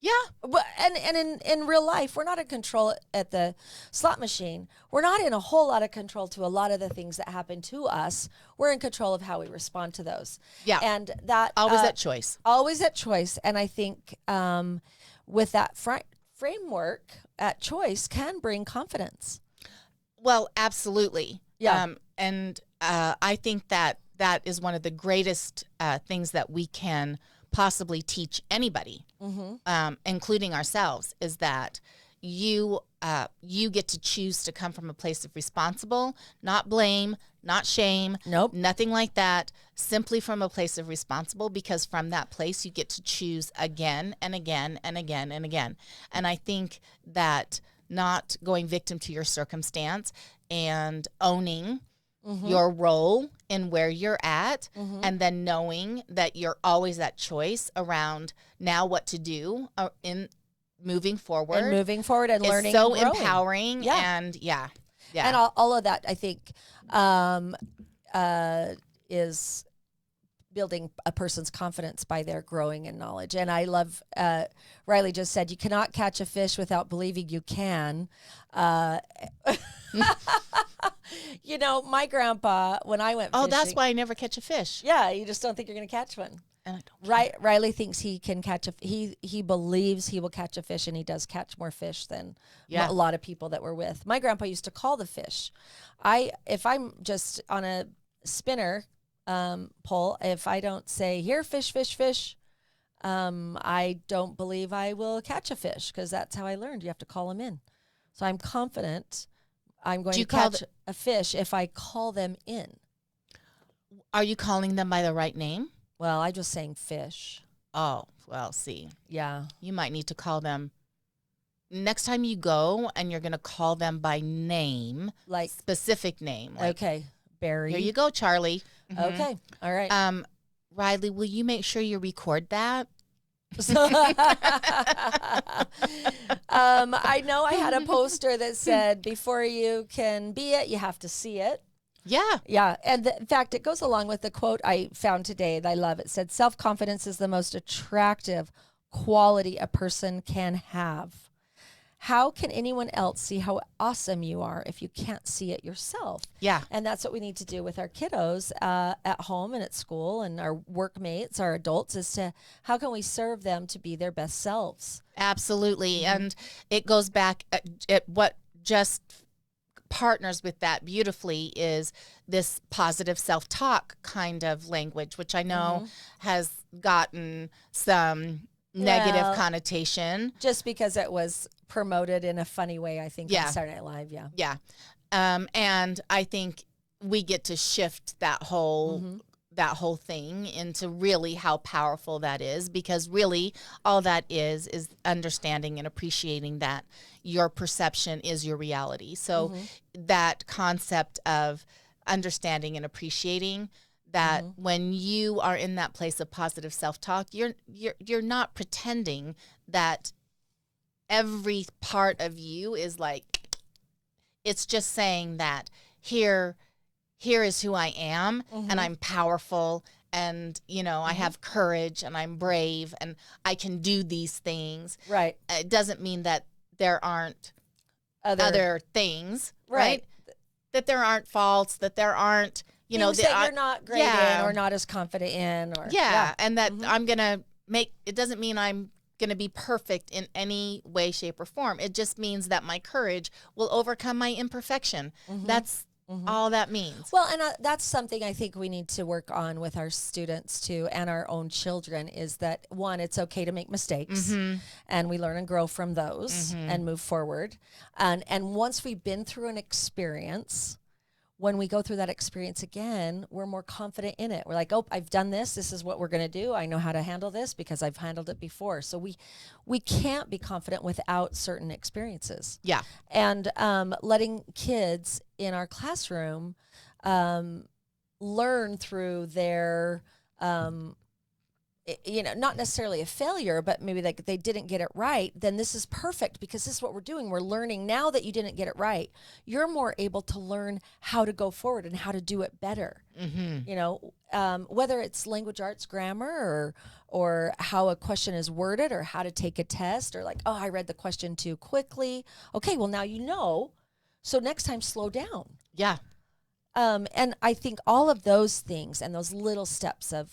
[SPEAKER 2] Yeah.
[SPEAKER 4] But and in real life, we're not in control at the slot machine. We're not in a whole lot of control to a lot of the things that happen to us. We're in control of how we respond to those.
[SPEAKER 2] Yeah.
[SPEAKER 4] And that
[SPEAKER 2] always at choice.
[SPEAKER 4] Always at choice. And I think with that framework at choice can bring confidence.
[SPEAKER 2] Well, absolutely.
[SPEAKER 4] Yeah.
[SPEAKER 2] And I think that is one of the greatest things that we can possibly teach anybody, including ourselves, is that you get to choose to come from a place of responsible, not blame, not shame, nothing like that, simply from a place of responsible, because from that place you get to choose again and again and again and again. And I think that not going victim to your circumstance and owning your role in where you're at, and then knowing that you're always at choice around now what to do in moving forward.
[SPEAKER 4] And learning.
[SPEAKER 2] So
[SPEAKER 4] and
[SPEAKER 2] empowering.
[SPEAKER 4] Yeah.
[SPEAKER 2] And yeah.
[SPEAKER 4] And all of that, I think, is building a person's confidence by their growing in knowledge. And I love, Riley just said, you cannot catch a fish without believing you can. You know, my grandpa, when I went fishing.
[SPEAKER 2] Oh, that's why I never catch a fish.
[SPEAKER 4] Yeah, you just don't think you're going to catch one.
[SPEAKER 2] And I don't.
[SPEAKER 4] Riley thinks he can catch he believes he will catch a fish, and he does catch more fish than a lot of people that we're with. My grandpa used to call the fish. If I'm just on a spinner pole, if I don't say, here, fish, fish, fish, I don't believe I will catch a fish, because that's how I learned. You have to call them in. So I'm confident I'm going to catch a fish if I call them in.
[SPEAKER 2] Are you calling them by the right name?
[SPEAKER 4] Well, I'm just saying fish.
[SPEAKER 2] Oh, well, see.
[SPEAKER 4] Yeah.
[SPEAKER 2] You might need to call them next time you go, and you're going to call them by name, like specific name. Like,
[SPEAKER 4] okay. Barry.
[SPEAKER 2] Here you go, Charlie.
[SPEAKER 4] Okay. All right.
[SPEAKER 2] Riley, will you make sure you record that?
[SPEAKER 4] I know I had a poster that said, before you can be it, you have to see it.
[SPEAKER 2] Yeah.
[SPEAKER 4] Yeah. And in fact, it goes along with the quote I found today that I love. It said, self-confidence is the most attractive quality a person can have. how can anyone else see how awesome you are if you can't see it yourself?
[SPEAKER 2] Yeah.
[SPEAKER 4] And that's what we need to do with our kiddos at home and at school and our workmates, our adults, is to how can we serve them to be their best selves?
[SPEAKER 2] Absolutely. And it goes back at what just partners with that beautifully is this positive self-talk kind of language, which I know has gotten some negative connotation.
[SPEAKER 4] Just because it was promoted in a funny way, I think, on Saturday Night Live.
[SPEAKER 2] Yeah. And I think we get to shift that whole thing into really how powerful that is, because really all that is understanding and appreciating that your perception is your reality. So that concept of understanding and appreciating that when you are in that place of positive self-talk, you're not pretending that every part of you is like, it's just saying that here is who I am, and I'm powerful, and I have courage, and I'm brave, and I can do these things.
[SPEAKER 4] Right.
[SPEAKER 2] It doesn't mean that there aren't other things, right? That there aren't faults, that there aren't
[SPEAKER 4] things that you're not great in or not as confident in, or
[SPEAKER 2] and that I'm gonna make. It doesn't mean I'm gonna be perfect in any way, shape, or form. It just means that my courage will overcome my imperfection. That's all that means.
[SPEAKER 4] Well, and that's something I think we need to work on with our students too, and our own children, is that one, it's okay to make mistakes, and we learn and grow from those and move forward. And once we've been through an experience, when we go through that experience again, we're more confident in it. We're like, oh, I've done this. This is what we're going to do. I know how to handle this because I've handled it before. So we can't be confident without certain experiences.
[SPEAKER 2] Yeah.
[SPEAKER 4] And letting kids in our classroom learn through their, not necessarily a failure, but maybe like they didn't get it right, then this is perfect because this is what we're doing. We're learning now that you didn't get it right. You're more able to learn how to go forward and how to do it better. Whether it's language arts, grammar, or how a question is worded, or how to take a test, or like, oh, I read the question too quickly. Okay, well, now you know. So next time, slow down.
[SPEAKER 2] Yeah.
[SPEAKER 4] And I think all of those things and those little steps of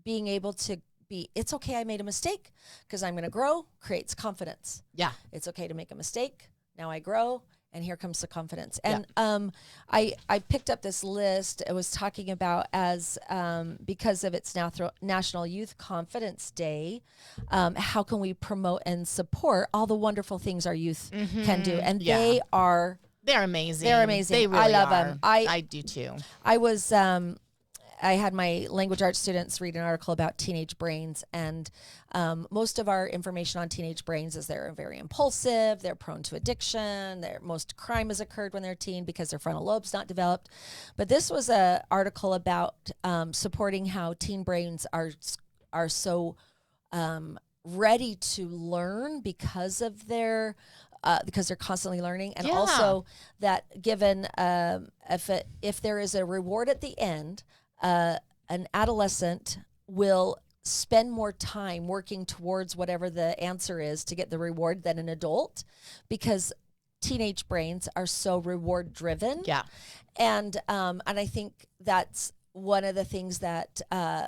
[SPEAKER 4] being able to be, it's okay, I made a mistake because I'm going to grow, creates confidence.
[SPEAKER 2] Yeah.
[SPEAKER 4] It's okay to make a mistake. Now I grow, and here comes the confidence. And I picked up this list. It was talking about as because of its National Youth Confidence Day, how can we promote and support all the wonderful things our youth can do? And they're amazing. They're amazing.
[SPEAKER 2] They really
[SPEAKER 4] I love
[SPEAKER 2] are.
[SPEAKER 4] them.
[SPEAKER 2] I do too.
[SPEAKER 4] I had my language arts students read an article about teenage brains, and most of our information on teenage brains is they're very impulsive, they're prone to addiction, most crime has occurred when they're teen because their frontal lobe's not developed. But this was an article about supporting how teen brains are so ready to learn because of their because they're constantly learning, and also that given if there is a reward at the end, an adolescent will spend more time working towards whatever the answer is to get the reward than an adult, because teenage brains are so reward driven.
[SPEAKER 2] Yeah.
[SPEAKER 4] And I think that's one of the things that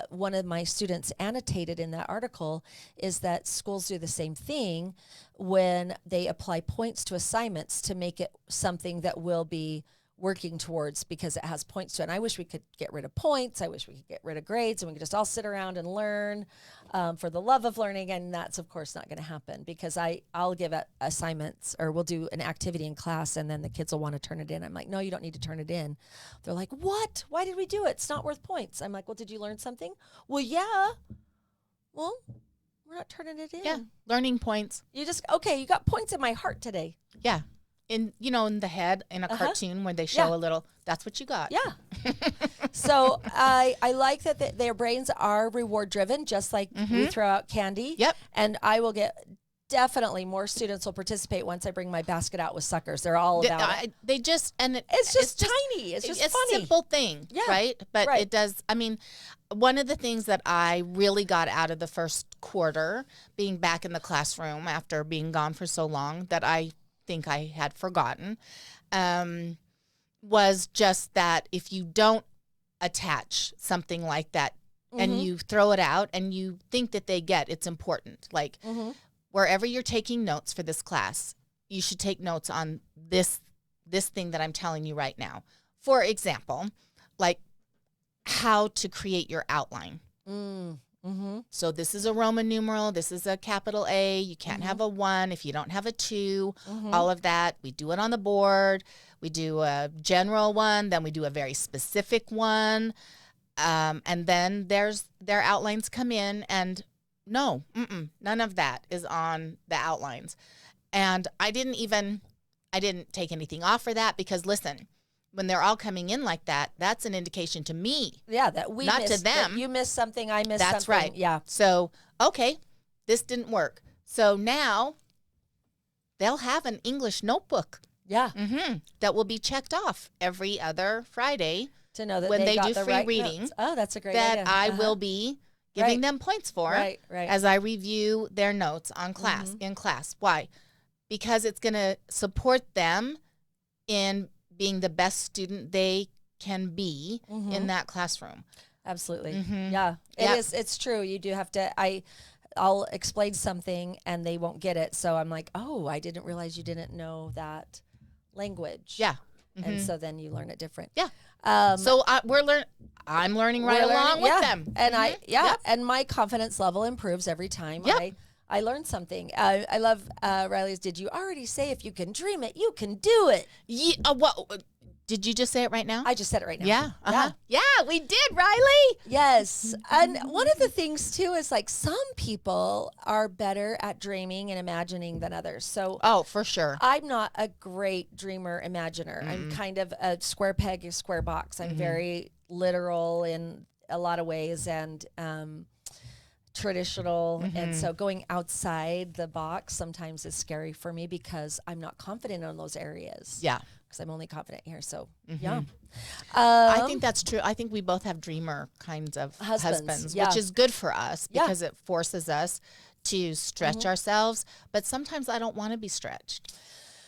[SPEAKER 4] one of my students annotated in that article is that schools do the same thing when they apply points to assignments to make it something that will be working towards because it has points to it. And I wish we could get rid of points. I wish we could get rid of grades and we could just all sit around and learn for the love of learning. And that's, of course, not going to happen because I'll give assignments, or we'll do an activity in class and then the kids will want to turn it in. I'm like, no, you don't need to turn it in. They're like, what? Why did we do it? It's not worth points. I'm like, well, did you learn something? Well, yeah. Well, we're not turning it in.
[SPEAKER 2] Yeah. Learning points.
[SPEAKER 4] You got points in my heart today.
[SPEAKER 2] Yeah. In the head in a cartoon where they show a little, that's what you got.
[SPEAKER 4] Yeah. So I like that their brains are reward driven, just like we throw out candy.
[SPEAKER 2] Yep.
[SPEAKER 4] And I will get definitely more students will participate once I bring my basket out with suckers. They're all about it.
[SPEAKER 2] They just, and
[SPEAKER 4] it's just tiny. It's just funny.
[SPEAKER 2] A simple thing, right? But it does. I mean, one of the things that I really got out of the first quarter, being back in the classroom after being gone for so long that I think I had forgotten, was just that if you don't attach something like that and you throw it out and you think that they get it's important, like wherever you're taking notes for this class, you should take notes on this thing that I'm telling you right now. For example, like how to create your outline. So this is a Roman numeral. This is a capital A. You can't have a 1 if you don't have a 2. All of that. We do it on the board. We do a general one. Then we do a very specific one. And then their outlines come in. And no, none of that is on the outlines. And I didn't take anything off for that because, listen, when they're all coming in like that, that's an indication to me.
[SPEAKER 4] Yeah, that we
[SPEAKER 2] not
[SPEAKER 4] missed,
[SPEAKER 2] to them.
[SPEAKER 4] You missed something, I missed
[SPEAKER 2] that's
[SPEAKER 4] something.
[SPEAKER 2] Right.
[SPEAKER 4] Yeah.
[SPEAKER 2] So, okay, this didn't work. So now they'll have an English notebook.
[SPEAKER 4] Yeah.
[SPEAKER 2] That will be checked off every other Friday
[SPEAKER 4] to know that
[SPEAKER 2] when they
[SPEAKER 4] got
[SPEAKER 2] do
[SPEAKER 4] the
[SPEAKER 2] free
[SPEAKER 4] right
[SPEAKER 2] reading.
[SPEAKER 4] Notes. Oh, that's a great
[SPEAKER 2] that
[SPEAKER 4] idea.
[SPEAKER 2] I will be giving them points for as I review their notes on in class. Why? Because it's going to support them in being the best student they can be in that classroom.
[SPEAKER 4] Absolutely. Yeah. It's true. You do have to I'll explain something and they won't get it. So I'm like, "Oh, I didn't realize you didn't know that language."
[SPEAKER 2] Yeah.
[SPEAKER 4] And so then you learn it different.
[SPEAKER 2] Yeah. So I'm learning along with them.
[SPEAKER 4] And and my confidence level improves every time I learned something. I love Riley's. Did you already say if you can dream it, you can do it?
[SPEAKER 2] Yeah. Did you just say it right now?
[SPEAKER 4] I just said it right now.
[SPEAKER 2] Yeah. Yeah, we did, Riley.
[SPEAKER 4] Yes. And one of the things too is like some people are better at dreaming and imagining than others. So
[SPEAKER 2] for sure.
[SPEAKER 4] I'm not a great dreamer imaginer. I'm kind of a square peg, a square box. I'm very literal in a lot of ways and traditional. And so going outside the box sometimes is scary for me because I'm not confident in those areas.
[SPEAKER 2] Yeah.
[SPEAKER 4] Because I'm only confident here. So,
[SPEAKER 2] I think that's true. I think we both have dreamer kinds of husbands which is good for us because it forces us to stretch ourselves. But sometimes I don't want to be stretched,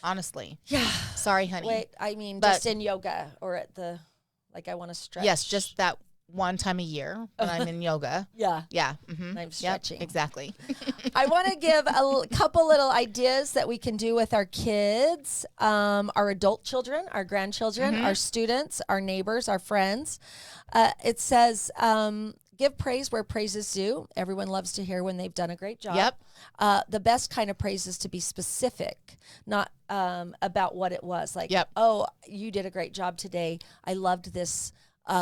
[SPEAKER 2] honestly.
[SPEAKER 4] Yeah.
[SPEAKER 2] Sorry, honey.
[SPEAKER 4] Wait, I mean, just in yoga or at the, like I want to stretch.
[SPEAKER 2] Yes, just that one time a year when I'm in yoga.
[SPEAKER 4] Yeah.
[SPEAKER 2] Yeah.
[SPEAKER 4] I'm stretching.
[SPEAKER 2] Yep, exactly.
[SPEAKER 4] I want to give a couple little ideas that we can do with our kids, our adult children, our grandchildren, our students, our neighbors, our friends. It says, give praise where praise is due. Everyone loves to hear when they've done a great job.
[SPEAKER 2] Yep.
[SPEAKER 4] The best kind of praise is to be specific, not about what it was. Like, oh, you did a great job today. I loved this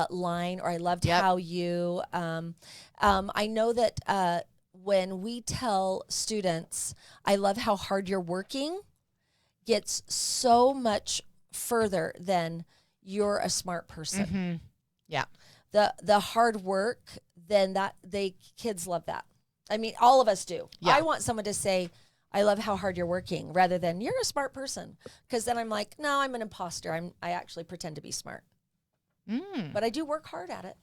[SPEAKER 4] line, or I loved how you, I know that when we tell students, I love how hard you're working, gets so much further than you're a smart person.
[SPEAKER 2] Yeah.
[SPEAKER 4] The hard work, then kids love that. I mean, all of us do.
[SPEAKER 2] Yeah.
[SPEAKER 4] I want someone to say, I love how hard you're working, rather than you're a smart person. Because then I'm like, no, I'm an imposter. I actually pretend to be smart. But I do work hard at it.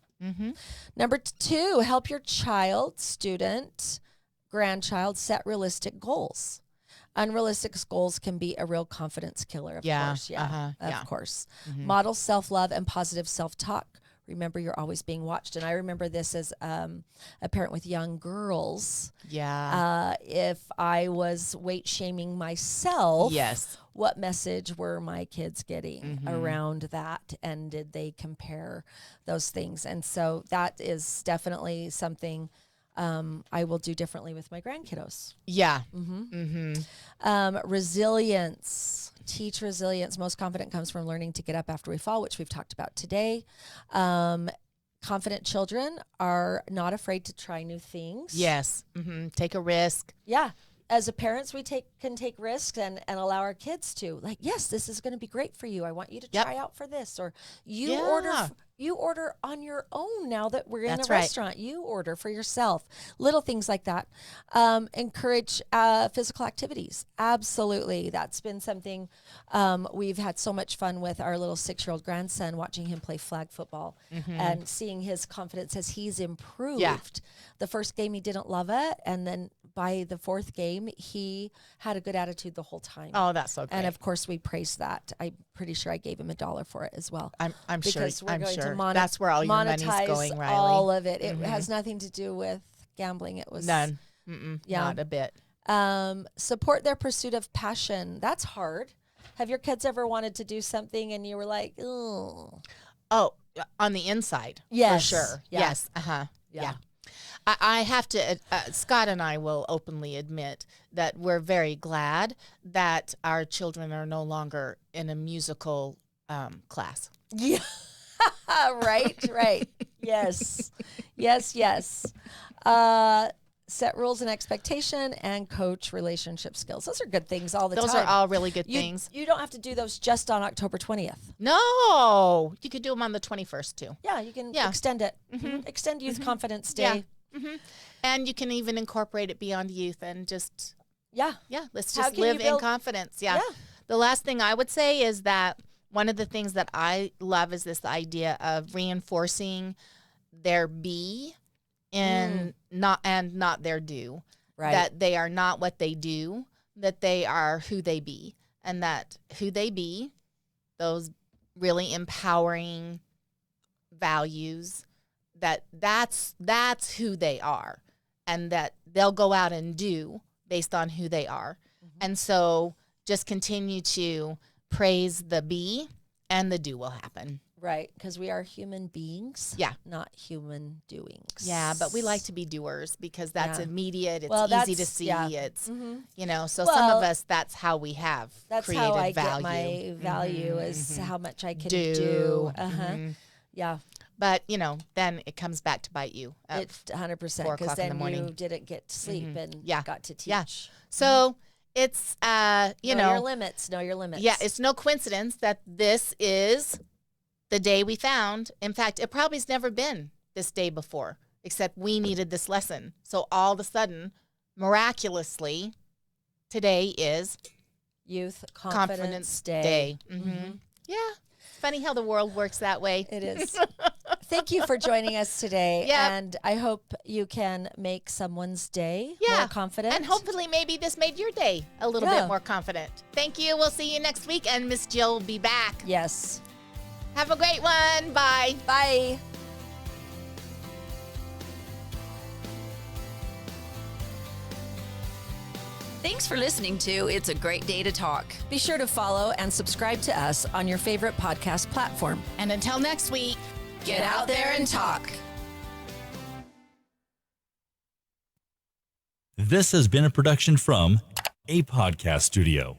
[SPEAKER 4] Number 2, help your child, student, grandchild set realistic goals. Unrealistic goals can be a real confidence killer, of course. Of course. Model self-love and positive self-talk. Remember, you're always being watched. And I remember this as a parent with young girls.
[SPEAKER 2] Yeah.
[SPEAKER 4] If I was weight shaming myself,
[SPEAKER 2] yes,
[SPEAKER 4] what message were my kids getting around that? And did they compare those things? And so that is definitely something I will do differently with my grandkiddos.
[SPEAKER 2] Yeah.
[SPEAKER 4] Resilience. Teach resilience. Most confident comes from learning to get up after we fall, which we've talked about today. Confident children are not afraid to try new things.
[SPEAKER 2] Yes. Take a risk.
[SPEAKER 4] Yeah. As a parents, we can take risks and allow our kids to. Like, yes, this is going to be great for you. I want you to try out for this. Or you You order on your own now that we're in
[SPEAKER 2] That's
[SPEAKER 4] a
[SPEAKER 2] right.
[SPEAKER 4] restaurant. You order for yourself. Little things like that. Encourage physical activities. Absolutely. That's been something we've had so much fun with our little 6-year-old grandson, watching him play flag football and seeing his confidence as he's improved.
[SPEAKER 2] Yeah.
[SPEAKER 4] The first game he didn't love it, and then by the 4th game, he had a good attitude the whole time.
[SPEAKER 2] Oh, that's so great.
[SPEAKER 4] And of course, we praised that. I'm pretty sure I gave him $1 for it as well.
[SPEAKER 2] I'm sure.
[SPEAKER 4] Because we're
[SPEAKER 2] I'm
[SPEAKER 4] going
[SPEAKER 2] sure.
[SPEAKER 4] to
[SPEAKER 2] That's where all your money's
[SPEAKER 4] monetize
[SPEAKER 2] going, Riley.
[SPEAKER 4] all of it. It has nothing to do with gambling. It was
[SPEAKER 2] None.
[SPEAKER 4] Yeah.
[SPEAKER 2] Not a bit.
[SPEAKER 4] Support their pursuit of passion. That's hard. Have your kids ever wanted to do something and you were like, oh,
[SPEAKER 2] On the inside.
[SPEAKER 4] Yes.
[SPEAKER 2] For sure.
[SPEAKER 4] Yeah.
[SPEAKER 2] Yes. Yeah. I have to, Scott and I will openly admit that we're very glad that our children are no longer in a musical class.
[SPEAKER 4] yeah. Right. Yes. Set rules and expectation and coach relationship skills. Those are good things all the time.
[SPEAKER 2] Those are all really good things.
[SPEAKER 4] You don't have to do those just on October 20th.
[SPEAKER 2] No, you could do them on the 21st too.
[SPEAKER 4] Yeah, you can extend it. Extend Youth Confidence Day.
[SPEAKER 2] And you can even incorporate it beyond youth and just, let's
[SPEAKER 4] How
[SPEAKER 2] just
[SPEAKER 4] can you
[SPEAKER 2] live in
[SPEAKER 4] build-
[SPEAKER 2] confidence.
[SPEAKER 4] Yeah.
[SPEAKER 2] The last thing I would say is that one of the things that I love is this idea of reinforcing their be and not their do.
[SPEAKER 4] Right.
[SPEAKER 2] That they are not what they do, that they are who they be. And that who they be, those really empowering values, that's who they are, and that they'll go out and do based on who they are. And so just continue to praise the be, and the do will happen.
[SPEAKER 4] Right, because we are human beings.
[SPEAKER 2] Yeah.
[SPEAKER 4] Not human doings.
[SPEAKER 2] Yeah, but we like to be doers because that's immediate. It's
[SPEAKER 4] Well,
[SPEAKER 2] easy to
[SPEAKER 4] that's-
[SPEAKER 2] see.
[SPEAKER 4] yeah.
[SPEAKER 2] It's, so some
[SPEAKER 4] Well,
[SPEAKER 2] of us, that's how we have
[SPEAKER 4] That's
[SPEAKER 2] created
[SPEAKER 4] how I
[SPEAKER 2] value.
[SPEAKER 4] get my value is how much I can
[SPEAKER 2] Do.
[SPEAKER 4] do. Yeah,
[SPEAKER 2] But, then it comes back to bite you.
[SPEAKER 4] it 100%.
[SPEAKER 2] 4
[SPEAKER 4] Because
[SPEAKER 2] o'clock in the
[SPEAKER 4] then
[SPEAKER 2] morning.
[SPEAKER 4] you didn't get to sleep and got to teach.
[SPEAKER 2] Yeah. So it's,
[SPEAKER 4] know your limits. Know your limits.
[SPEAKER 2] Yeah, it's no coincidence that this is the day we found. In fact, it probably has never been this day before, except we needed this lesson. So all of a sudden, miraculously, today is
[SPEAKER 4] Youth Confidence Day.
[SPEAKER 2] Yeah. It's funny how the world works that way.
[SPEAKER 4] It is. Thank you for joining us today.
[SPEAKER 2] Yep.
[SPEAKER 4] And I hope you can make someone's day more confident.
[SPEAKER 2] And hopefully maybe this made your day a little bit more confident. Thank you. We'll see you next week. And Miss Jill will be back.
[SPEAKER 4] Yes.
[SPEAKER 2] Have a great one. Bye.
[SPEAKER 4] Bye.
[SPEAKER 1] Thanks for listening to It's a Great Day to Talk.
[SPEAKER 4] Be sure to follow and subscribe to us on your favorite podcast platform.
[SPEAKER 2] And until next week,
[SPEAKER 1] Get out there and talk.
[SPEAKER 3] This has been a production from a podcast studio.